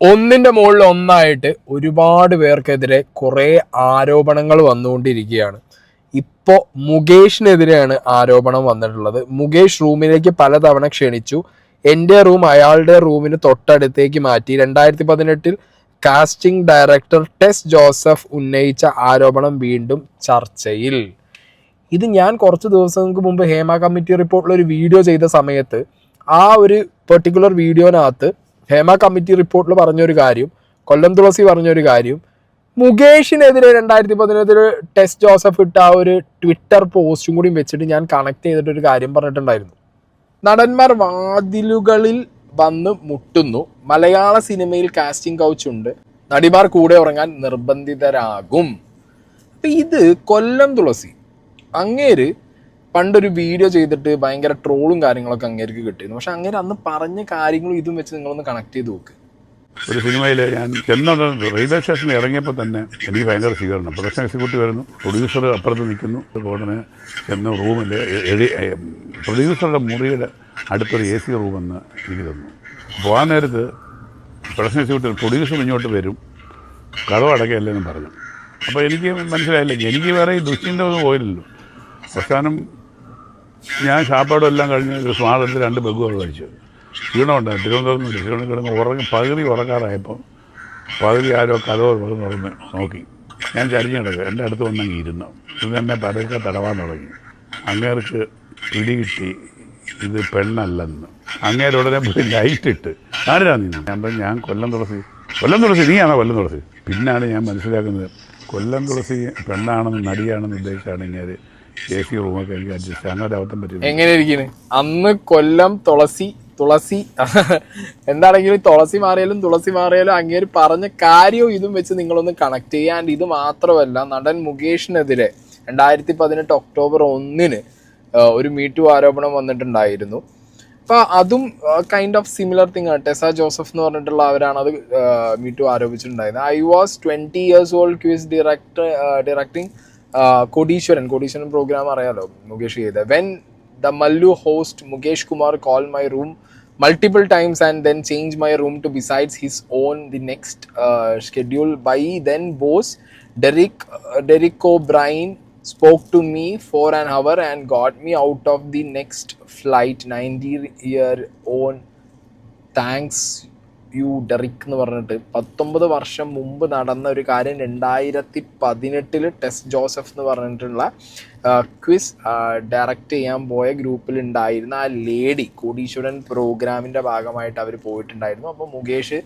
ഒന്നിന്റെ മുകളിൽ ഒന്നായിട്ട് ഒരുപാട് പേർക്കെതിരെ കുറേ ആരോപണങ്ങൾ വന്നുകൊണ്ടിരിക്കുകയാണ്. ഇപ്പോൾ മുകേഷിനെതിരെയാണ് ആരോപണം വന്നിട്ടുള്ളത്. മുകേഷ് റൂമിലേക്ക് പലതവണ ക്ഷണിച്ചു. എൻ്റെ റൂം അയാളുടെ റൂമിന് തൊട്ടടുത്തേക്ക് മാറ്റി. 2018 കാസ്റ്റിംഗ് ഡയറക്ടർ ടെസ് ജോസഫ് ഉന്നയിച്ച ആരോപണം വീണ്ടും ചർച്ചയിൽ. ഇത് ഞാൻ കുറച്ച് ദിവസങ്ങൾക്ക് മുമ്പ് ഹേമ കമ്മിറ്റി റിപ്പോർട്ടിൽ ഒരു വീഡിയോ ചെയ്ത സമയത്ത് ആ ഒരു പെർട്ടിക്കുലർ വീഡിയോനകത്ത് ഹേമ കമ്മിറ്റി റിപ്പോർട്ടിൽ പറഞ്ഞൊരു കാര്യം, കൊല്ലം തുളസി പറഞ്ഞൊരു കാര്യം, മുകേഷിനെതിരെ 2018 ടെസ് ജോസഫ് ഇട്ട ആ ഒരു ട്വിറ്റർ പോസ്റ്റും കൂടി വെച്ചിട്ട് ഞാൻ കണക്ട് ചെയ്തിട്ടൊരു കാര്യം പറഞ്ഞിട്ടുണ്ടായിരുന്നു. നടന്മാർ വാതിലുകളിൽ വന്ന് മുട്ടുന്നു, മലയാള സിനിമയിൽ കാസ്റ്റിംഗ് കൗച്ച് ഉണ്ട്, നടിമാർ കൂടെ ഉറങ്ങാൻ നിർബന്ധിതരാകും. അപ്പം ഇത് കൊല്ലം തുളസി അങ്ങേര് പണ്ടൊരു വീഡിയോ ചെയ്തിട്ട് ഭയങ്കര ട്രോളും കാര്യങ്ങളൊക്കെ അങ്ങേർക്ക് കിട്ടിയിരുന്നു. പക്ഷെ അങ്ങേര് അന്ന് പറഞ്ഞ കാര്യങ്ങളും ഇതും വെച്ച് നിങ്ങളൊന്ന് കണക്ട് ചെയ്ത് നോക്ക്. ഒരു സിനിമയിൽ ഞാൻ റെയിൽവേ സ്റ്റേഷനിൽ ഇറങ്ങിയപ്പോൾ തന്നെ എനിക്ക് ഭയങ്കര സ്വീകരണം. പ്രൊഡക്ഷൻ എക്സിക്യൂട്ടീവ് വരുന്നു, പ്രൊഡ്യൂസർ അപ്പുറത്ത് നിൽക്കുന്നു. ഉടനെ ചെന്ന് റൂമിൽ പ്രൊഡ്യൂസറുടെ മുറിയുടെ അടുത്തൊരു AC റൂമെന്ന് എനിക്ക് തന്നു. അപ്പോൾ ആ നേരത്ത് പ്രൊഡക്ഷൻ എക്സിക്യൂട്ടീവ് പ്രൊഡ്യൂസർ ഇങ്ങോട്ട് വരും, കഥ അടക്കയല്ലെന്നും പറഞ്ഞു. അപ്പോൾ എനിക്ക് മനസ്സിലായില്ല, എനിക്ക് വേറെ ഈ ദുശ്ചിന്ത ഒന്നും പോയില്ലല്ലോ. അവസാനം ഞാൻ ഷാപ്പാടും എല്ലാം കഴിഞ്ഞ് ഒരു സ്മാർട്ട് 2 ബെഗുകൾ കഴിച്ചു. ക്ഷീണമുണ്ടായിരുന്നു. തിരുവനന്തപുരത്ത് കിടന്ന് പകുതി ഉറക്കാറായപ്പോൾ ആരോ കഥ തുറന്ന് നോക്കി. ഞാൻ ചരിഞ്ഞ് കിടക്കുക. എൻ്റെ അടുത്ത് വന്നങ്ങ് ഇരുന്നു. ഇത് എന്നെ പരക്കെ തടവാൻ തുടങ്ങി. അങ്ങേർക്ക് പിടികിട്ടി ഇത് പെണ്ണല്ലെന്ന്. അങ്ങേരുടനെ പോയി ലൈറ്റിട്ട് ആരാ നീ? ഞാൻ കൊല്ലം തുളസി നീയാണോ കൊല്ലം തുളസി? പിന്നാണ് ഞാൻ മനസ്സിലാക്കുന്നത് കൊല്ലം തുളസി പെണ്ണാണെന്ന് നടിയാണെന്ന് ഉദ്ദേശിച്ചാണ് ഇങ്ങനെ AC റൂമൊക്കെ എനിക്ക് അഡ്ജസ്റ്റ് അങ്ങനെ അബദ്ധം പറ്റും. എങ്ങനെ ഇരിക്കുന്നു അന്ന് കൊല്ലം തുളസി എന്താണെങ്കിലും തുളസി മാറിയാലും അങ്ങേര് പറഞ്ഞ കാര്യവും ഇതും വെച്ച് നിങ്ങളൊന്ന് കണക്ട് ചെയ്യുക. ആൻഡ് ഇത് മാത്രമല്ല, നടൻ മുകേഷിനെതിരെ 2018 ഒക്ടോബർ 1 ഒരു മീറ്റു ആരോപണം വന്നിട്ടുണ്ടായിരുന്നു. അപ്പോൾ അതും കൈൻഡ് ഓഫ് സിമിലർ തിങ് ആണ്. ടെസ ജോസഫ് എന്ന് പറഞ്ഞിട്ടുള്ള അവരാണ് അത് മീറ്റു ആരോപിച്ചിട്ടുണ്ടായിരുന്നത്. I was 20 years old, quiz directing കോടീശ്വരൻ പ്രോഗ്രാം അറിയാലോ മുകേഷ് ചെയ്ത. When the Mallu host Mukesh Kumar called my room multiple times and then changed my room to besides his own the next schedule by then boss Derek O'Brien spoke to me for an hour and got me out of the next flight. 90-year-old thanks you Derek എന്ന് പറഞ്ഞിട്ട് 19 വർഷം മുമ്പ് നടന്ന ഒരു കാര്യം 2018 ടെസ് Joseph എന്ന് പറഞ്ഞിട്ടുള്ള quiz direct ചെയ്യാൻ പോയ ഗ്രൂപ്പിൽ ഉണ്ടായിരുന്ന ആ ലേഡി കോടീശ്വരൻ പ്രോഗ്രാമിൻ്റെ ഭാഗമായിട്ട് അവർ പോയിട്ടുണ്ടായിരുന്നു. അപ്പോൾ മുകേഷ്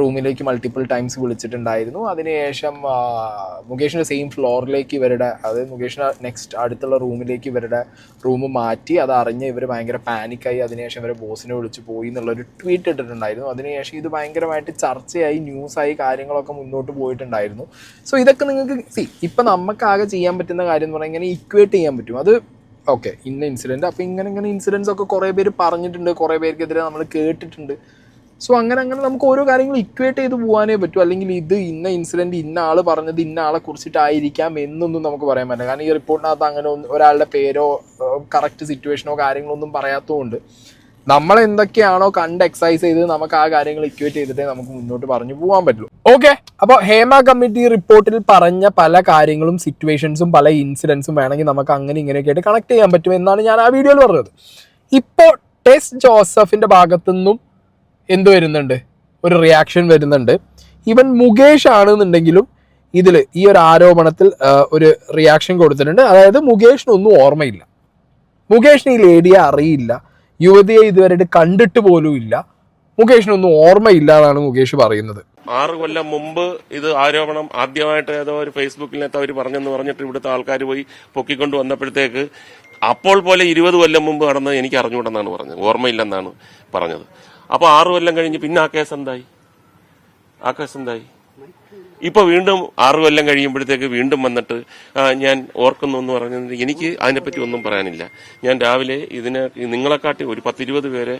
റൂമിലേക്ക് മൾട്ടിപ്പിൾ ടൈംസ് വിളിച്ചിട്ടുണ്ടായിരുന്നു. അതിനുശേഷം മുകേഷിൻ്റെ സെയിം ഫ്ലോറിലേക്ക് മുകേഷിന് നെക്സ്റ്റ് അടുത്തുള്ള റൂമിലേക്ക് ഇവരുടെ റൂം മാറ്റി. അത് അറിഞ്ഞ് ഇവർ ഭയങ്കര പാനിക്കായി. അതിനുശേഷം ഇവരെ ബോസിനെ വിളിച്ച് പോയി എന്നുള്ളൊരു ട്വീറ്റ് ഇട്ടിട്ടുണ്ടായിരുന്നു. അതിനുശേഷം ഇത് ഭയങ്കരമായിട്ട് ചർച്ചയായി, ന്യൂസായി, കാര്യങ്ങളൊക്കെ മുന്നോട്ട് പോയിട്ടുണ്ടായിരുന്നു. സോ ഇതൊക്കെ നിങ്ങൾക്ക് ഇപ്പം നമുക്കാകെ ചെയ്യാൻ പറ്റുന്ന കാര്യം എന്ന് പറഞ്ഞാൽ ഇങ്ങനെ ഇക്വേറ്റ് ചെയ്യാൻ പറ്റും. അത് ഓക്കെ, ഇന്ന ഇൻസിഡൻറ്റ്, അപ്പോൾ ഇങ്ങനെ ഇൻസിഡൻസ് ഒക്കെ കുറേ പേര് പറഞ്ഞിട്ടുണ്ട്, കുറേ പേർക്കെതിരെ നമ്മൾ കേട്ടിട്ടുണ്ട്. സോ അങ്ങനെ നമുക്ക് ഓരോ കാര്യങ്ങൾ ഇക്വേറ്റ് ചെയ്ത് പോകാനേ പറ്റൂ. അല്ലെങ്കിൽ ഇത് ഇന്ന ഇൻസിഡൻറ്റ് ഇന്ന ആൾ പറഞ്ഞത് ഇന്ന ആളെ കുറിച്ചിട്ടായിരിക്കാം എന്നൊന്നും നമുക്ക് പറയാൻ പറ്റില്ല. കാരണം ഈ റിപ്പോർട്ടിനകത്ത് അങ്ങനെ ഒരാളുടെ പേരോ കറക്റ്റ് സിറ്റുവേഷനോ കാര്യങ്ങളോ ഒന്നും പറയാത്തതുകൊണ്ട് നമ്മൾ എന്തൊക്കെയാണോ കണ്ട് എക്സസൈസ് ചെയ്ത് നമുക്ക് ആ കാര്യങ്ങൾ ഇക്വേറ്റ് ചെയ്തിട്ടേ നമുക്ക് മുന്നോട്ട് പറഞ്ഞു പോകാൻ പറ്റുള്ളൂ. ഓക്കെ, അപ്പോൾ ഹേമ കമ്മിറ്റി റിപ്പോർട്ടിൽ പറഞ്ഞ പല കാര്യങ്ങളും സിറ്റുവേഷൻസും പല ഇൻസിഡൻസും വേണമെങ്കിൽ നമുക്ക് അങ്ങനെ ഇങ്ങനെയൊക്കെ ആയിട്ട് കണക്ട് ചെയ്യാൻ പറ്റും എന്നാണ് ഞാൻ ആ വീഡിയോയിൽ പറഞ്ഞത്. ഇപ്പോൾ ടെസ് ജോസഫിൻ്റെ ഭാഗത്തുനിന്നും എന്ത് വരുന്നുണ്ട്? ഒരു റിയാക്ഷൻ വരുന്നുണ്ട്. ഈവൻ മുകേഷ് ആണെന്നുണ്ടെങ്കിലും ഇതിൽ ഈ ഒരു ആരോപണത്തിൽ ഒരു റിയാക്ഷൻ കൊടുത്തിട്ടുണ്ട്. അതായത് മുകേഷിനൊന്നും ഓർമ്മയില്ല, മുകേഷിന് ഈ ലേഡിയെ അറിയില്ല, യുവതിയെ ഇതുവരെ കണ്ടിട്ട് പോലും ഇല്ല, മുകേഷിനൊന്നും ഓർമ്മയില്ല എന്നാണ് മുകേഷ് പറയുന്നത്. 6 കൊല്ലം മുമ്പ് ഇത് ആരോപണം ആദ്യമായിട്ട് ഏതോ ഒരു ഫേസ്ബുക്കിനകത്ത് അവർ പറഞ്ഞെന്ന് പറഞ്ഞിട്ട് ഇവിടുത്തെ ആൾക്കാർ പോയി പൊക്കിക്കൊണ്ട് വന്നപ്പോഴത്തേക്ക് അപ്പോൾ പോലെ 20 കൊല്ലം മുമ്പ് നടന്നത് എനിക്ക് അറിഞ്ഞുകൂടെന്നാണ് പറഞ്ഞത്, ഓർമ്മയില്ലെന്നാണ് പറഞ്ഞത്. അപ്പോൾ 6 കൊല്ലം കഴിഞ്ഞ് പിന്നെ ആ കേസ് എന്തായി? ഇപ്പൊ വീണ്ടും 6 കൊല്ലം കഴിയുമ്പോഴത്തേക്ക് വീണ്ടും വന്നിട്ട് ഞാൻ ഓർക്കുന്നു എന്ന് പറഞ്ഞത് എനിക്ക് അതിനെപ്പറ്റി ഒന്നും പറയാനില്ല. ഞാൻ രാവിലെ ഇതിനെ നിങ്ങളെക്കാട്ടി ഒരു 10-20 പേരെ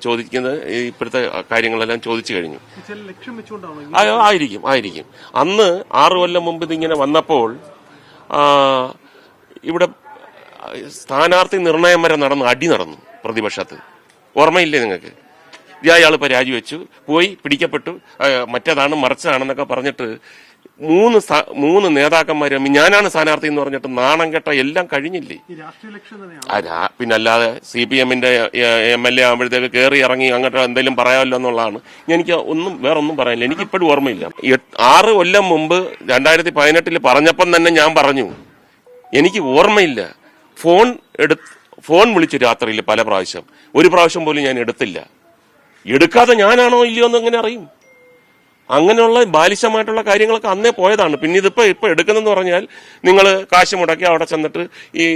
ചോദിക്കുന്നത് ഇപ്പോഴത്തെ കാര്യങ്ങളെല്ലാം ചോദിച്ചു കഴിഞ്ഞു. ആയിരിക്കും. അന്ന് 6 കൊല്ലം മുമ്പ് ഇതിങ്ങനെ വന്നപ്പോൾ ഇവിടെ സ്ഥാനാർത്ഥി നിർണയം വരെ അടി നടന്നു പ്രതിപക്ഷത്ത്. ഓർമ്മയില്ലേ നിങ്ങൾക്ക്? അയാൾ ഇപ്പൊ രാജിവെച്ചു, പോയി പിടിക്കപ്പെട്ടു, മറ്റേതാണ് മറിച്ചതാണെന്നൊക്കെ പറഞ്ഞിട്ട് മൂന്ന് നേതാക്കന്മാര് ഞാനാണ് സ്ഥാനാർത്ഥി എന്ന് പറഞ്ഞിട്ട് നാണം കെട്ട എല്ലാം കഴിഞ്ഞില്ലേ. പിന്നല്ലാതെ CPM-ന്റെ MLA ആകുമ്പോഴത്തേക്ക് കയറി ഇറങ്ങി അങ്ങോട്ട് എന്തെങ്കിലും പറയാമല്ലോ എന്നുള്ളതാണ്. എനിക്ക് വേറൊന്നും പറയാനില്ല. എനിക്ക് ഇപ്പോഴും ഓർമ്മയില്ല. 6 കൊല്ലം മുമ്പ് 2018 പറഞ്ഞപ്പം തന്നെ ഞാൻ പറഞ്ഞു, എനിക്ക് ഓർമ്മയില്ല. ഫോൺ വിളിച്ചു രാത്രിയിൽ പല പ്രാവശ്യം, ഒരു പ്രാവശ്യം പോലും ഞാൻ എടുത്തില്ല. എടുക്കാതെ ഞാനാണോ ഇല്ലയോ എന്ന് എങ്ങനെ അറിയും? അങ്ങനെയുള്ള ബാലിശമായിട്ടുള്ള കാര്യങ്ങളൊക്കെ അന്നേ പോയതാണ്. പിന്നെ ഇതിപ്പോ എടുക്കുന്നെന്ന് പറഞ്ഞാൽ നിങ്ങൾ കാശ് മുടക്കി അവിടെ ചെന്നിട്ട്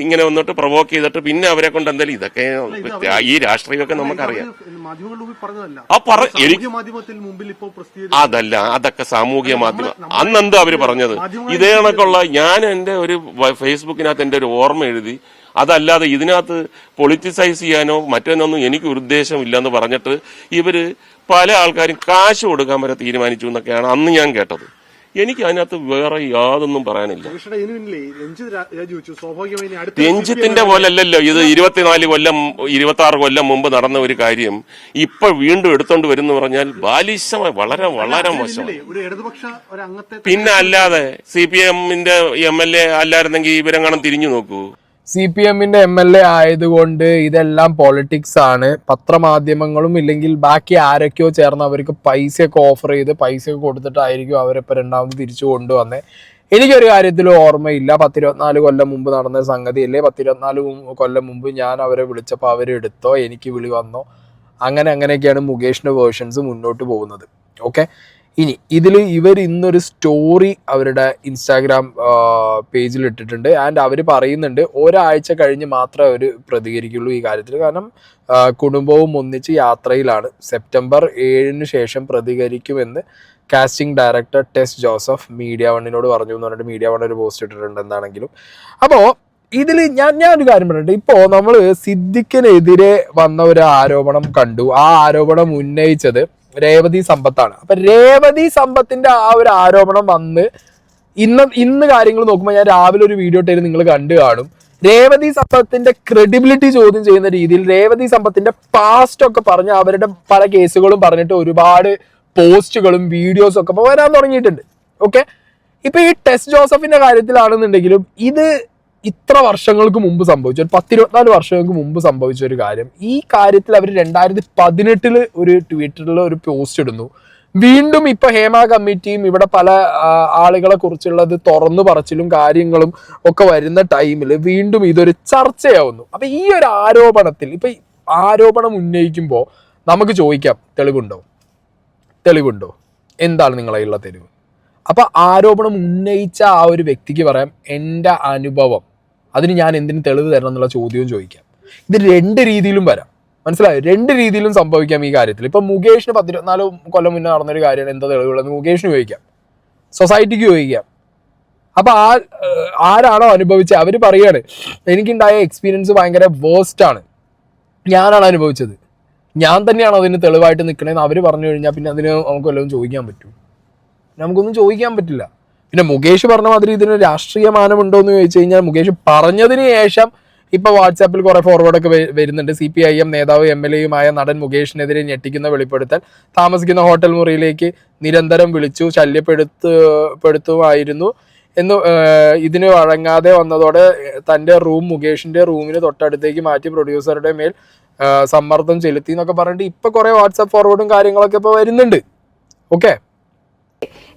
ഇങ്ങനെ വന്നിട്ട് പ്രൊവോക്ക് ചെയ്തിട്ട് പിന്നെ അവരെ കൊണ്ട് എന്തായാലും ഇതൊക്കെ ഈ രാഷ്ട്രീയമൊക്കെ നമുക്കറിയാം. അതല്ല, അതൊക്കെ സാമൂഹ്യ മാധ്യമം. അന്നെന്താ അവര് പറഞ്ഞത്? ഇതേ കണക്കുള്ള ഞാൻ എന്റെ ഒരു ഫേസ്ബുക്കിനകത്ത് എന്റെ ഒരു ഓർമ്മ എഴുതി. അതല്ലാതെ ഇതിനകത്ത് പൊളിറ്റിസൈസ് ചെയ്യാനോ മറ്റൊന്നും എനിക്ക് ഉദ്ദേശമില്ലെന്ന് പറഞ്ഞിട്ട് ഇവര് പല ആൾക്കാരും കാശ് കൊടുക്കാൻ വരെ തീരുമാനിച്ചു എന്നൊക്കെയാണ് അന്ന് ഞാൻ കേട്ടത്. എനിക്ക് അതിനകത്ത് വേറെ യാതൊന്നും പറയാനില്ല. രഞ്ജിത്തിന്റെ പോലല്ലല്ലോ ഇത്. 24 കൊല്ലം 26 കൊല്ലം മുമ്പ് നടന്ന ഒരു കാര്യം ഇപ്പൊ വീണ്ടും എടുത്തോണ്ട് വരുന്ന പറഞ്ഞാൽ ബാലിശമായി, വളരെ വളരെ മോശം. പിന്നെ അല്ലാതെ CPM-ന്റെ MLA അല്ലായിരുന്നെങ്കിൽ ഇവരെങ്ങാനും തിരിഞ്ഞു നോക്കൂ. CPM-ന്റെ MLA ആയതുകൊണ്ട് ഇതെല്ലാം പൊളിറ്റിക്സ് ആണ്. പത്രമാധ്യമങ്ങളും ഇല്ലെങ്കിൽ ബാക്കി ആരൊക്കെയോ ചേർന്ന് അവർക്ക് പൈസയൊക്കെ ഓഫർ ചെയ്ത് പൈസയൊക്കെ കൊടുത്തിട്ടായിരിക്കും അവരിപ്പോൾ രണ്ടാമത് തിരിച്ചു കൊണ്ടുവന്നേ. എനിക്കൊരു കാര്യത്തിലും ഓർമ്മയില്ല. 10-24 കൊല്ലം മുമ്പ് നടന്ന സംഗതിയല്ലേ. 10-24 കൊല്ലം മുമ്പ് ഞാൻ അവരെ വിളിച്ചപ്പോൾ അവരെടുത്തോ, എനിക്ക് വിളി വന്നോ, അങ്ങനെയൊക്കെയാണ് മുകേഷിന്റെ വേർഷൻസ് മുന്നോട്ട് പോകുന്നത്. ഓക്കെ, ഇനി ഇവർ ഇന്നൊരു സ്റ്റോറി അവരുടെ ഇൻസ്റ്റാഗ്രാം പേജിൽ ഇട്ടിട്ടുണ്ട്. ആൻഡ് അവർ പറയുന്നുണ്ട് ഒരാഴ്ച കഴിഞ്ഞ് മാത്രമേ അവർ പ്രതികരിക്കുള്ളൂ ഈ കാര്യത്തിൽ. കാരണം കുടുംബവും ഒന്നിച്ച് യാത്രയിലാണ്. സെപ്റ്റംബർ 7 ശേഷം പ്രതികരിക്കുമെന്ന് കാസ്റ്റിംഗ് ഡയറക്ടർ ടെസ് ജോസഫ് മീഡിയ വണ്ണിനോട് പറഞ്ഞു എന്ന് പറഞ്ഞിട്ട് മീഡിയ വൺ ഒരു പോസ്റ്റ് ഇട്ടിട്ടുണ്ട്. എന്താണെങ്കിലും അപ്പോൾ ഇതിൽ ഞാനൊരു കാര്യം പറഞ്ഞിട്ട്, ഇപ്പോൾ നമ്മൾ സിദ്ദിഖിനെതിരെ വന്ന ഒരു ആരോപണം കണ്ടു. ആ ആരോപണം ഉന്നയിച്ചത് രേവതി സമ്പത്താണ്. അപ്പൊ രേവതി സമ്പത്തിന്റെ ആ ഒരു ആരോപണം വന്ന് ഇന്ന് കാര്യങ്ങൾ നോക്കുമ്പോൾ ഞാൻ രാവിലെ ഒരു വീഡിയോ ഇട്ട് നിങ്ങൾ കണ്ടു കാണും. രേവതി സമ്പത്തിന്റെ ക്രെഡിബിലിറ്റി ചോദ്യം ചെയ്യുന്ന രീതിയിൽ രേവതി സമ്പത്തിന്റെ പാസ്റ്റ് ഒക്കെ പറഞ്ഞ് അവരുടെ പല കേസുകളും പറഞ്ഞിട്ട് ഒരുപാട് പോസ്റ്റുകളും വീഡിയോസും ഒക്കെ വരാൻ തുടങ്ങിയിട്ടുണ്ട്. ഓക്കെ, ഇപ്പൊ ഈ ടെസ് ജോസഫിന്റെ കാര്യത്തിലാണെന്നുണ്ടെങ്കിലും ഇത് ഇത്ര വർഷങ്ങൾക്ക് മുമ്പ് സംഭവിച്ച, ഒരു 10-24 വർഷങ്ങൾക്ക് മുമ്പ് സംഭവിച്ച ഒരു കാര്യം. ഈ കാര്യത്തിൽ അവർ 2018 ഒരു ട്വിറ്ററിൽ ഒരു പോസ്റ്റ് ഇടുന്നു. വീണ്ടും ഇപ്പൊ ഹേമ കമ്മിറ്റിയും ഇവിടെ പല ആളുകളെ കുറിച്ചുള്ളത് തുറന്നു പറച്ചിലും കാര്യങ്ങളും ഒക്കെ വരുന്ന ടൈമിൽ വീണ്ടും ഇതൊരു ചർച്ചയാവുന്നു. അപ്പൊ ഈ ഒരു ആരോപണത്തിൽ ഇപ്പൊ ആരോപണം ഉന്നയിക്കുമ്പോൾ നമുക്ക് ചോദിക്കാം, തെളിവുണ്ടോ? എന്താണ് നിങ്ങളുള്ള തെളിവ്? അപ്പൊ ആരോപണം ഉന്നയിച്ച ആ ഒരു വ്യക്തിക്ക് പറയാം, എൻ്റെ അനുഭവം, അതിന് ഞാൻ എന്തിന് തെളിവ് തരണം എന്നുള്ള ചോദ്യവും ചോദിക്കാം. ഇത് 2 രീതിയിലും വരാം. മനസ്സിലായോ? 2 രീതിയിലും സംഭവിക്കാം ഈ കാര്യത്തിൽ. ഇപ്പൊ മുകേഷിന് 10-24 കൊല്ലം മുന്നേ നടന്നൊരു കാര്യമാണ്, എന്താ തെളിവുള്ളത് മുകേഷിന് ചോദിക്കാം, സൊസൈറ്റിക്ക് ചോദിക്കാം. അപ്പൊ ആരാണോ അനുഭവിച്ചത് അവര് പറയാണ്, എനിക്കുണ്ടായ എക്സ്പീരിയൻസ് ഭയങ്കര വേസ്റ്റ് ആണ്, ഞാനാണ് അനുഭവിച്ചത്, ഞാൻ തന്നെയാണ് അതിന് തെളിവായിട്ട് നിൽക്കണേന്ന് അവര് പറഞ്ഞു കഴിഞ്ഞാൽ പിന്നെ അതിന് നമുക്ക് വല്ലതും ചോദിക്കാൻ പറ്റും? നമുക്കൊന്നും ചോദിക്കാൻ പറ്റില്ല. പിന്നെ മുകേഷ് പറഞ്ഞ മാതിരി ഇതിന് രാഷ്ട്രീയ മാനമുണ്ടോ എന്ന് ചോദിച്ചു കഴിഞ്ഞാൽ മുകേഷ് പറഞ്ഞതിന് ശേഷം ഇപ്പൊ വാട്സാപ്പിൽ കുറെ ഫോർവേഡൊക്കെ വരുന്നുണ്ട്. CPIM നേതാവ് MLA-യുമായ നടൻ മുകേഷിനെതിരെ ഞെട്ടിക്കുന്ന വെളിപ്പെടുത്തൽ. താമസിക്കുന്ന ഹോട്ടൽ മുറിയിലേക്ക് നിരന്തരം വിളിച്ചു ശല്യപ്പെടുത്തുമായിരുന്നു എന്ന് ഇതിന് വഴങ്ങാതെ വന്നതോടെ തന്റെ റൂം മുകേഷിന്റെ റൂമിന് തൊട്ടടുത്തേക്ക് മാറ്റി പ്രൊഡ്യൂസറുടെ മേൽ സമ്മർദ്ദം ചെലുത്തി എന്നൊക്കെ പറഞ്ഞിട്ട് ഇപ്പൊ കുറെ വാട്സാപ്പ് ഫോർവേഡും കാര്യങ്ങളൊക്കെ ഇപ്പൊ വരുന്നുണ്ട്. ഓക്കെ,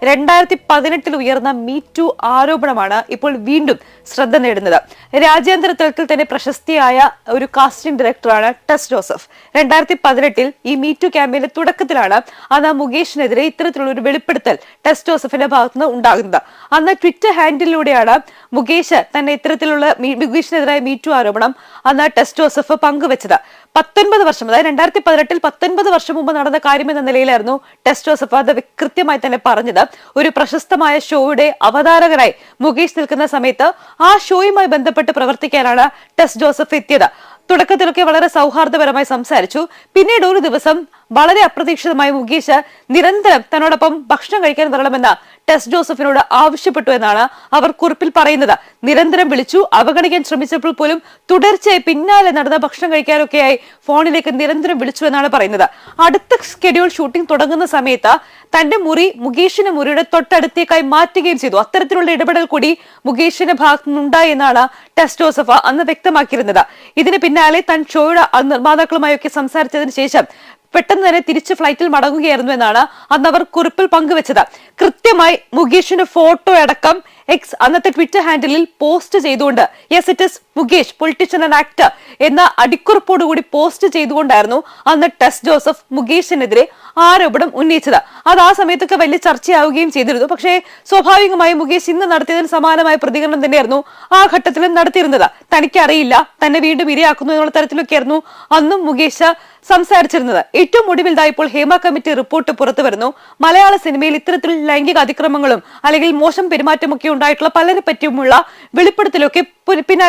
2018 ഉയർന്ന മീറ്റു ആരോപണമാണ് ഇപ്പോൾ വീണ്ടും ശ്രദ്ധ നേടുന്നത്. രാജ്യാന്തര തലത്തിൽ തന്നെ പ്രശസ്തിയായ ഒരു കാസ്റ്റിംഗ് ഡയറക്ടറാണ് ടെസ് ജോസഫ്. 2018 ഈ മീറ്റു ക്യാമ്പയിന്റെ തുടക്കത്തിലാണ് അന്ന് മുകേഷിനെതിരെ ഇത്തരത്തിലുള്ള ഒരു വെളിപ്പെടുത്തൽ ടെസ് ജോസഫിന്റെ ഭാഗത്തുനിന്ന് ഉണ്ടാകുന്നത്. അന്ന് ട്വിറ്റർ ഹാൻഡിലൂടെയാണ് മുകേഷ് തന്നെ ഇത്തരത്തിലുള്ള മുകേഷിനെതിരായ മീറ്റു ആരോപണം അന്ന് ടെസ് ജോസഫ് പങ്കുവച്ചത്. 19 വർഷം, അതായത് 2018 19 വർഷം മുമ്പ് നടന്ന കാര്യമെന്ന നിലയിലായിരുന്നു ടെസ് ജോസഫ് അത് കൃത്യമായി തന്നെ പറഞ്ഞത്. ഒരു പ്രശസ്തമായ ഷോയുടെ അവതാരകരായി മുകേഷ് നിൽക്കുന്ന സമയത്ത് ആ ഷോയുമായി ബന്ധപ്പെട്ട് പ്രവർത്തിക്കാനാണ് ടെസ് ജോസഫ് എത്തിയത്. തുടക്കത്തിലൊക്കെ വളരെ സൗഹാർദ്ദപരമായി സംസാരിച്ചു. പിന്നീട് ഒരു ദിവസം വളരെ അപ്രതീക്ഷിതമായി മുകേഷ് നിരന്തരം തന്നോടൊപ്പം ഭക്ഷണം കഴിക്കാൻ വരണമെന്ന് ടെസ് ജോസഫിനോട് ആവശ്യപ്പെട്ടു എന്നാണ് അവർ കുറിപ്പിൽ പറയുന്നത്. നിരന്തരം വിളിച്ചു, അവഗണിക്കാൻ ശ്രമിച്ചപ്പോൾ പോലും തുടർച്ചയായി പിന്നാലെ നടന്ന ഭക്ഷണം കഴിക്കാനൊക്കെയായി ഫോണിലേക്ക് നിരന്തരം വിളിച്ചു എന്നാണ് പറയുന്നത്. അടുത്ത സ്കെഡ്യൂൾ ഷൂട്ടിംഗ് തുടങ്ങുന്ന സമയത്ത് തന്റെ മുറി മുകേഷിന്റെ മുറിയുടെ തൊട്ടടുത്തേക്കായി മാറ്റുകയും ചെയ്തു. അത്തരത്തിലുള്ള ഇടപെടൽ കൂടി മുകേഷിന്റെ ഭാഗത്തുനിന്നുണ്ടായി എന്നാണ് ടെസ് ജോസഫ് അന്ന് വ്യക്തമാക്കിയിരുന്നത്. ഇതിന് പിന്നാലെ താൻ ഷോയുടെ നിർമ്മാതാക്കളുമായൊക്കെ സംസാരിച്ചതിന് ശേഷം പെട്ടെന്ന് തന്നെ തിരിച്ച് ഫ്ലൈറ്റിൽ മടങ്ങുകയായിരുന്നു എന്നാണ് അന്ന് അവർ കുറിപ്പിൽ പങ്കുവച്ചത്. കൃത്യമായി മുകേഷിന്റെ ഫോട്ടോ അടക്കം എക്സ് അന്നത്തെ ട്വിറ്റർ ഹാൻഡിലിൽ പോസ്റ്റ് ചെയ്തുകൊണ്ട് yes it is Mukesh politician and actor എന്ന അടിക്കുറിപ്പോടുകൂടി പോസ്റ്റ് ചെയ്തുകൊണ്ടായിരുന്നു അന്ന് ടെസ് ജോസഫ് മുകേഷിനെതിരെ ആരോപണം ഉന്നയിച്ചത്. അത് ആ സമയത്തൊക്കെ വലിയ ചർച്ചയാവുകയും ചെയ്തിരുന്നു. പക്ഷേ സ്വാഭാവികമായി മുകേഷ് ഇന്ന് നടത്തിയതിന് സമാനമായ പ്രതികരണം തന്നെയായിരുന്നു ആ ഘട്ടത്തിലും നടത്തിയിരുന്നത്. തനിക്കറിയില്ല, തന്നെ വീണ്ടും ഇരയാക്കുന്നു എന്നുള്ള തരത്തിലൊക്കെയായിരുന്നു അന്നും മുകേഷ് സംസാരിച്ചിരുന്നത്. ഏറ്റവും ഒടുവിൽ ഇപ്പോൾ ഹേമ കമ്മിറ്റി റിപ്പോർട്ട് പുറത്തു വരുന്നു. മലയാള സിനിമയിൽ ഇത്തരത്തിൽ ലൈംഗിക അതിക്രമങ്ങളും അല്ലെങ്കിൽ മോശം പെരുമാറ്റമൊക്കെ ഉണ്ടായിട്ടുള്ള പലരെ പറ്റിയുമുള്ള വെളിപ്പെടുത്തലൊക്കെ പിന്നെ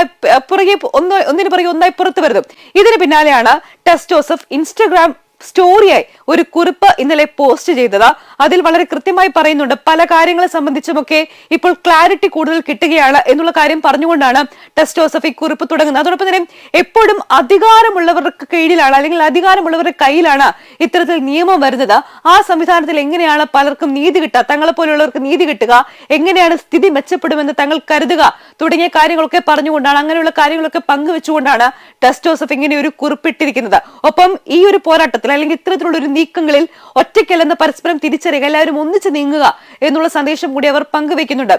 ഒന്നിനു പുറകെ ഒന്നായി പുറത്തു വരുന്നു. ഇതിന് പിന്നാലെയാണ് ടെസ് ജോസഫ് ഇൻസ്റ്റഗ്രാം സ്റ്റോറിയായി ഒരു കുറിപ്പ് ഇന്നലെ പോസ്റ്റ് ചെയ്തത്. അതിൽ വളരെ കൃത്യമായി പറയുന്നുണ്ട് പല കാര്യങ്ങളെ സംബന്ധിച്ചുമൊക്കെ ഇപ്പോൾ ക്ലാരിറ്റി കൂടുതൽ കിട്ടുകയാണ് എന്നുള്ള കാര്യം പറഞ്ഞുകൊണ്ടാണ് ടെസ് ജോസഫ് ഈ കുറിപ്പ് തുടങ്ങുന്നത്. അതോടൊപ്പം തന്നെ എപ്പോഴും അധികാരമുള്ളവർക്ക് കീഴിലാണ് അല്ലെങ്കിൽ അധികാരമുള്ളവരുടെ കയ്യിലാണ് ഇത്തരത്തിൽ നിയമം വരുന്നത്. ആ സംവിധാനത്തിൽ എങ്ങനെയാണ് പലർക്കും നീതി കിട്ടുക, തങ്ങളെ പോലെയുള്ളവർക്ക് നീതി കിട്ടുക, എങ്ങനെയാണ് സ്ഥിതി മെച്ചപ്പെടുമെന്ന് തങ്ങൾ കരുതുക തുടങ്ങിയ കാര്യങ്ങളൊക്കെ പറഞ്ഞുകൊണ്ടാണ്, അങ്ങനെയുള്ള കാര്യങ്ങളൊക്കെ പങ്കുവെച്ചുകൊണ്ടാണ് ടെസ് ജോസഫ് ഇങ്ങനെ ഒരു കുറിപ്പിട്ടിരിക്കുന്നത്. ഒപ്പം ഈ ഒരു പോരാട്ടത്തിൽ അല്ലെങ്കിൽ ഇത്തരത്തിലുള്ള ഒരു നീക്കങ്ങളിൽ ഒറ്റയ്ക്കല്ലെന്ന് പരസ്പരം തിരിച്ചറിയുക, എല്ലാവരും ഒന്നിച്ച് നീങ്ങുക എന്നുള്ള സന്ദേശം കൂടി അവർ പങ്കുവെക്കുന്നുണ്ട്.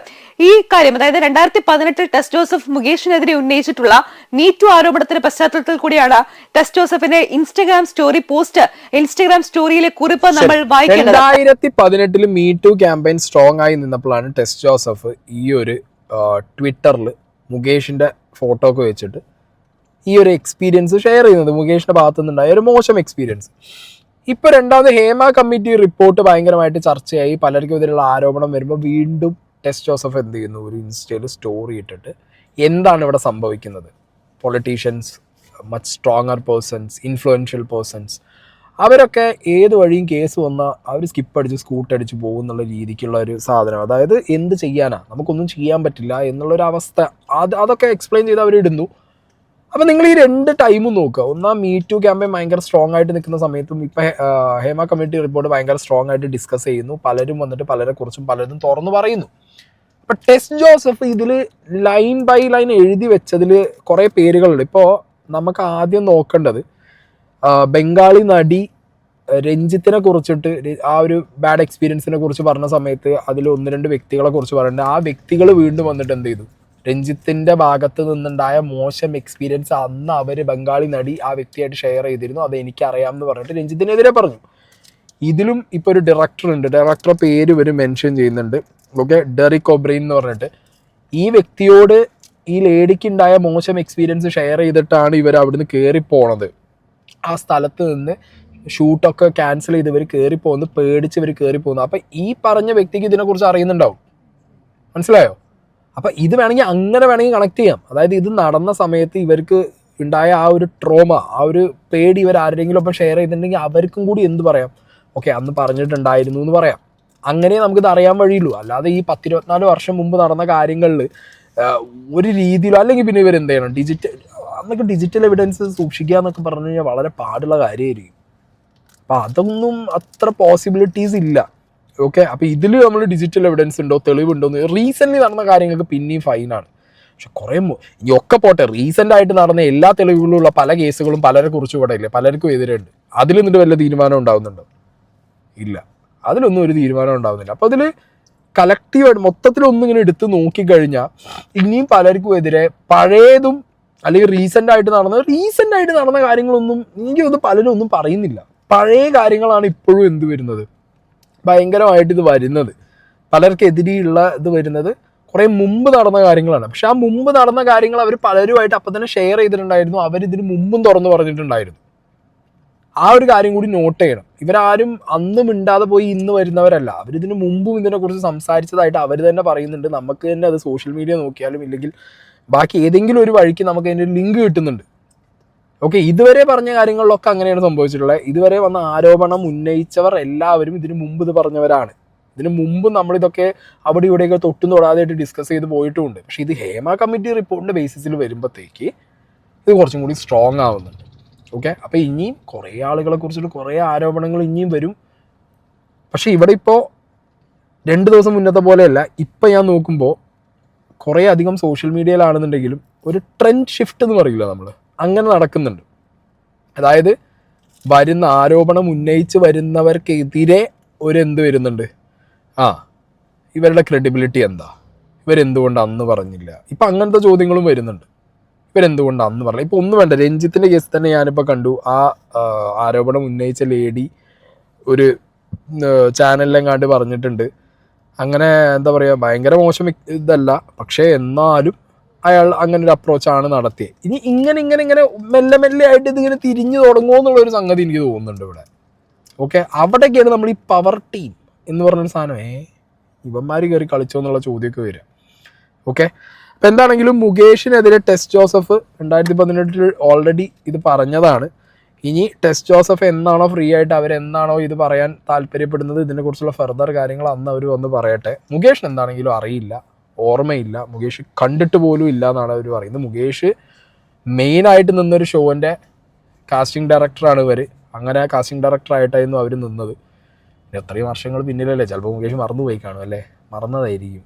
ഈ കാര്യം അതായത് 2018 ടെസ് ജോസഫ് മുകേഷിനെതിരെ ഉന്നയിച്ചിട്ടുള്ള മീറ്റു ആരോപണത്തിന്റെ പശ്ചാത്തലത്തിൽ കൂടിയാണ് ടെസ് ജോസഫിന്റെ ഇൻസ്റ്റഗ്രാം സ്റ്റോറിയിലെ കുറിപ്പ് നമ്മൾ വായിക്കുന്നത്. 2018 മീറ്റു ക്യാമ്പയിൻ സ്ട്രോങ് ആയി നിന്നപ്പോഴാണ് ടെസ് ജോസഫ് ഈ ഒരു ട്വിറ്ററിൽ മുകേഷിന്റെ ഫോട്ടോ ഒക്കെ വെച്ചിട്ട് ഈ ഒരു എക്സ്പീരിയൻസ് ഷെയർ ചെയ്യുന്നത്. മുകേഷിന്റെ ഭാഗത്തു നിന്നുണ്ടായ ഒരു മോശം എക്സ്പീരിയൻസ്. ഇപ്പൊ രണ്ടാമത് ഹേമ കമ്മിറ്റി റിപ്പോർട്ട് ഭയങ്കരമായിട്ട് ചർച്ചയായി, പലർക്കും ഇതിലുള്ള ആരോപണം വരുമ്പോൾ വീണ്ടും ടെസ് ജോസഫ് എന്ത് ചെയ്യുന്നു, ഒരു ഇൻസ്റ്റയിൽ സ്റ്റോറി ഇട്ടിട്ട് എന്താണ് ഇവിടെ സംഭവിക്കുന്നത്, politicians, much stronger persons, influential persons, അവരൊക്കെ ഏത് വഴിയും കേസ് വന്നാൽ അവർ സ്കിപ്പ് അടിച്ച് സ്കൂട്ടടിച്ച് പോകും എന്നുള്ള രീതിക്കുള്ള ഒരു സാധനം. അതായത് എന്ത് ചെയ്യാനാ, നമുക്കൊന്നും ചെയ്യാൻ പറ്റില്ല എന്നുള്ളൊരു അവസ്ഥ, അതൊക്കെ എക്സ്പ്ലെയിൻ ചെയ്ത് അവരിടുന്നു. അപ്പം നിങ്ങൾ ഈ രണ്ട് ടൈമും നോക്കുക. ഒന്നാം മീറ്റു ക്യാമ്പയിൻ ഭയങ്കര സ്ട്രോങ് ആയിട്ട് നിൽക്കുന്ന സമയത്തും ഇപ്പം ഹേമ കമ്മിറ്റി റിപ്പോർട്ട് ഭയങ്കര സ്ട്രോങ് ആയിട്ട് ഡിസ്കസ് ചെയ്യുന്നു. പലരും വന്നിട്ട് പലരെ കുറിച്ചും പലരും തുറന്നു പറയുന്നു. അപ്പം ടെസ് ജോസഫ് ഇതിൽ ലൈൻ ബൈ ലൈൻ എഴുതി വെച്ചതിൽ കുറേ പേരുകളുണ്ട്. ഇപ്പോൾ നമുക്ക് ആദ്യം നോക്കേണ്ടത് ബംഗാളി നടി രഞ്ജിത്തിനെ കുറിച്ചിട്ട് ആ ഒരു ബാഡ് എക്സ്പീരിയൻസിനെ കുറിച്ച് പറഞ്ഞ സമയത്ത് അതിൽ 1-2 വ്യക്തികളെ കുറിച്ച് പറയുന്നുണ്ട്. ആ വ്യക്തികൾ വീണ്ടും വന്നിട്ട് എന്ത് ചെയ്തു, രഞ്ജിത്തിന്റെ ഭാഗത്ത് നിന്നുണ്ടായ മോശം എക്സ്പീരിയൻസ് അന്ന് അവർ ബംഗാളി നടി ആ വ്യക്തിയായിട്ട് ഷെയർ ചെയ്തിരുന്നു, അത് എനിക്കറിയാം എന്ന് പറഞ്ഞിട്ട് രഞ്ജിത്തിനെതിരെ പറഞ്ഞു. ഇതിലും ഇപ്പോൾ ഒരു ഡയറക്ടർ ഉണ്ട്, ഡയറക്ടറുടെ പേര് ഇവർ മെൻഷൻ ചെയ്യുന്നുണ്ട്. ഓക്കെ, ഡെറിക് ഒബ്രെയിൻ എന്ന് പറഞ്ഞിട്ട്. ഈ വ്യക്തിയോട് ഈ ലേഡിക്ക് ഉണ്ടായ മോശം എക്സ്പീരിയൻസ് ഷെയർ ചെയ്തിട്ടാണ് ഇവർ അവിടുന്ന് കയറിപ്പോണത്. ആ സ്ഥലത്ത് നിന്ന് ഷൂട്ടൊക്കെ ക്യാൻസൽ ചെയ്ത് ഇവർ കയറിപ്പോകുന്നു, പേടിച്ച് ഇവർ കയറിപ്പോകുന്നു. അപ്പം ഈ പറഞ്ഞ വ്യക്തിക്ക് ഇതിനെക്കുറിച്ച് അറിയുന്നുണ്ടാവും, മനസ്സിലായോ? അപ്പം ഇത് വേണമെങ്കിൽ കണക്ട് ചെയ്യാം. അതായത് ഇത് നടന്ന സമയത്ത് ഇവർക്ക് ഉണ്ടായ ആ ഒരു ട്രോമ, ആ ഒരു പേടി ഇവർ ആരുടെയെങ്കിലും ഒപ്പം ഷെയർ ചെയ്തിട്ടുണ്ടെങ്കിൽ അവർക്കും കൂടി എന്ത് പറയാം, ഓക്കെ അന്ന് പറഞ്ഞിട്ടുണ്ടായിരുന്നു എന്ന് പറയാം. അങ്ങനെ നമുക്കിത് അറിയാൻ വഴിയുള്ളൂ. അല്ലാതെ ഈ 10-24 വർഷം മുമ്പ് നടന്ന കാര്യങ്ങളിൽ ഒരു രീതിയിലോ അല്ലെങ്കിൽ പിന്നെ ഇവർ എന്ത് ചെയ്യണം, ഡിജിറ്റൽ എവിഡൻസ് സൂക്ഷിക്കുക എന്നൊക്കെ പറഞ്ഞു കഴിഞ്ഞാൽ വളരെ പാടുള്ള കാര്യമായിരിക്കും. അപ്പം അതൊന്നും അത്ര പോസിബിലിറ്റീസ് ഇല്ല. ഓക്കെ, അപ്പോൾ ഇതിൽ നമ്മൾ ഡിജിറ്റൽ എവിഡൻസ് ഉണ്ടോ, തെളിവുണ്ടോ എന്ന് റീസെൻ്റ്ലി നടന്ന കാര്യങ്ങൾക്ക് പിന്നെയും ഫൈനാണ്. പക്ഷെ കുറേ ഒക്കെ പോട്ടെ, റീസെൻ്റ് ആയിട്ട് നടന്ന എല്ലാ തെളിവുകളുള്ള പല കേസുകളും പലരെ കുറിച്ച് ഇവിടെ ഇല്ല, പലർക്കും എതിരെ ഉണ്ട്. അതിൽ നിന്നിട്ട് വല്ല തീരുമാനം ഉണ്ടാവുന്നുണ്ടോ? ഇല്ല, അതിലൊന്നും ഒരു തീരുമാനം ഉണ്ടാവുന്നില്ല. അപ്പോൾ അതിൽ കളക്റ്റീവായിട്ട് മൊത്തത്തിലൊന്നും ഇങ്ങനെ എടുത്ത് നോക്കിക്കഴിഞ്ഞാൽ ഇനിയും പലർക്കും എതിരെ പഴയതും അല്ലെങ്കിൽ റീസെൻ്റ് ആയിട്ട് നടന്ന കാര്യങ്ങളൊന്നും എനിക്കൊന്നും പലരും ഒന്നും പറയുന്നില്ല. പഴയ കാര്യങ്ങളാണ് ഇപ്പോഴും എന്ത് വരുന്നത്, ഭയങ്കരമായിട്ട് ഇത് വരുന്നത്. പലർക്കെതിരെയുള്ള ഇത് വരുന്നത് കുറേ മുമ്പ് നടന്ന കാര്യങ്ങളാണ്. പക്ഷെ ആ മുമ്പ് നടന്ന കാര്യങ്ങൾ അവർ പലരുമായിട്ട് അപ്പം തന്നെ ഷെയർ ചെയ്തിട്ടുണ്ടായിരുന്നു, അവരിതിന് മുമ്പും തുറന്നു പറഞ്ഞിട്ടുണ്ടായിരുന്നു. ആ ഒരു കാര്യം കൂടി നോട്ട് ചെയ്യണം. ഇവരാരും അന്നും മിണ്ടാതെ പോയി ഇന്ന് വരുന്നവരല്ല. അവരിതിന് മുമ്പും ഇതിനെക്കുറിച്ച് സംസാരിച്ചതായിട്ട് അവർ തന്നെ പറയുന്നുണ്ട്. നമുക്ക് തന്നെ അത് സോഷ്യൽ മീഡിയ നോക്കിയാലും ഇല്ലെങ്കിൽ ബാക്കി ഏതെങ്കിലും ഒരു വഴിക്ക് നമുക്ക് അതിൻ്റെ ഒരു ലിങ്ക് കിട്ടുന്നുണ്ട്. ഓക്കെ, ഇതുവരെ പറഞ്ഞ കാര്യങ്ങളിലൊക്കെ അങ്ങനെയാണ് സംഭവിച്ചിട്ടുള്ളത്. ഇതുവരെ വന്ന ആരോപണം ഉന്നയിച്ചവർ എല്ലാവരും ഇതിനു മുമ്പ് ഇത് പറഞ്ഞവരാണ്. ഇതിനു മുമ്പ് നമ്മളിതൊക്കെ അവിടെ ഇവിടെയൊക്കെ തൊട്ടും തൊടാതെയായിട്ട് ഡിസ്കസ് ചെയ്ത് പോയിട്ടുമുണ്ട്. പക്ഷേ ഇത് ഹേമ കമ്മിറ്റി റിപ്പോർട്ടിൻ്റെ ബേസിസിൽ വരുമ്പോഴത്തേക്ക് ഇത് കുറച്ചും കൂടി സ്ട്രോങ് ആവുന്നുണ്ട്. ഓക്കെ, അപ്പോൾ ഇനിയും കുറേ ആളുകളെ കുറിച്ചിട്ട് കുറേ ആരോപണങ്ങൾ ഇനിയും വരും. പക്ഷേ ഇവിടെ ഇപ്പോൾ 2 ദിവസം മുന്നത്തെ പോലെയല്ല. ഇപ്പം ഞാൻ നോക്കുമ്പോൾ കുറേ അധികം സോഷ്യൽ മീഡിയയിലാണെന്നുണ്ടെങ്കിലും ഒരു ട്രെൻഡ് ഷിഫ്റ്റ് എന്ന് പറയില്ല നമ്മൾ, അങ്ങനെ നടക്കുന്നുണ്ട്. അതായത് വരുന്ന ആരോപണം ഉന്നയിച്ച് വരുന്നവർക്കെതിരെ എന്ത് വരുന്നുണ്ട്, ഇവരുടെ ക്രെഡിബിലിറ്റി എന്താ, ഇവരെന്തുകൊണ്ട് അന്ന് പറഞ്ഞില്ല, ഇപ്പം അങ്ങനത്തെ ചോദ്യങ്ങളും വരുന്നുണ്ട്. ഇവരെന്തുകൊണ്ട് അന്ന് പറഞ്ഞില്ല. ഇപ്പോൾ ഒന്നും വേണ്ട, രഞ്ജിത്തിൻ്റെ കേസ് തന്നെ ഞാനിപ്പോൾ കണ്ടു. ആരോപണം ഉന്നയിച്ച ലേഡി ഒരു ചാനലിലെങ്ങാണ്ട് പറഞ്ഞിട്ടുണ്ട്, അങ്ങനെ എന്താ പറയുക, ഭയങ്കര മോശം ഇതല്ല, പക്ഷേ എന്നാലും അയാൾ അങ്ങനെ ഒരു അപ്രോച്ചാണ് നടത്തിയത്. ഇനി ഇങ്ങനെ മെല്ലെ മെല്ലെ ആയിട്ട് ഇതിങ്ങനെ തിരിഞ്ഞു തുടങ്ങുമോ എന്നുള്ളൊരു സംഗതി എനിക്ക് തോന്നുന്നുണ്ട് ഇവിടെ. ഓക്കെ, അവിടെയൊക്കെയാണ് നമ്മൾ ഈ പവർ ടീം എന്ന് പറഞ്ഞൊരു സാധനം ഇവന്മാർ കയറി കളിച്ചോ എന്നുള്ള ചോദ്യമൊക്കെ വരിക. ഓക്കെ, അപ്പം എന്താണെങ്കിലും മുകേഷിനെതിരെ ടെസ്റ്റ് ജോസഫ് 2018 ഓൾറെഡി ഇത് പറഞ്ഞതാണ്. ഇനി ടെസ്റ്റ് ജോസഫ് എന്നാണോ ഫ്രീ ആയിട്ട് അവരെന്നാണോ ഇത് പറയാൻ താല്പര്യപ്പെടുന്നത്, ഇതിനെക്കുറിച്ചുള്ള ഫർദർ കാര്യങ്ങൾ അന്ന് അവർ വന്ന് പറയട്ടെ. മുകേഷിന് എന്താണെങ്കിലും അറിയില്ല, ഓർമ്മയില്ല, മുകേഷ് കണ്ടിട്ട് പോലും ഇല്ല എന്നാണ് അവർ പറയുന്നത്. മുകേഷ് മെയിനായിട്ട് നിന്നൊരു ഷോൻ്റെ കാസ്റ്റിംഗ് ഡയറക്ടറാണ് ഇവർ. അങ്ങനെ കാസ്റ്റിംഗ് ഡയറക്ടറായിട്ടായിരുന്നു അവർ നിന്നത്. എത്രയും വർഷങ്ങൾ പിന്നിലല്ലേ, ചിലപ്പോൾ മുകേഷ് മറന്നുപോയി കാണും അല്ലേ, മറന്നതായിരിക്കും.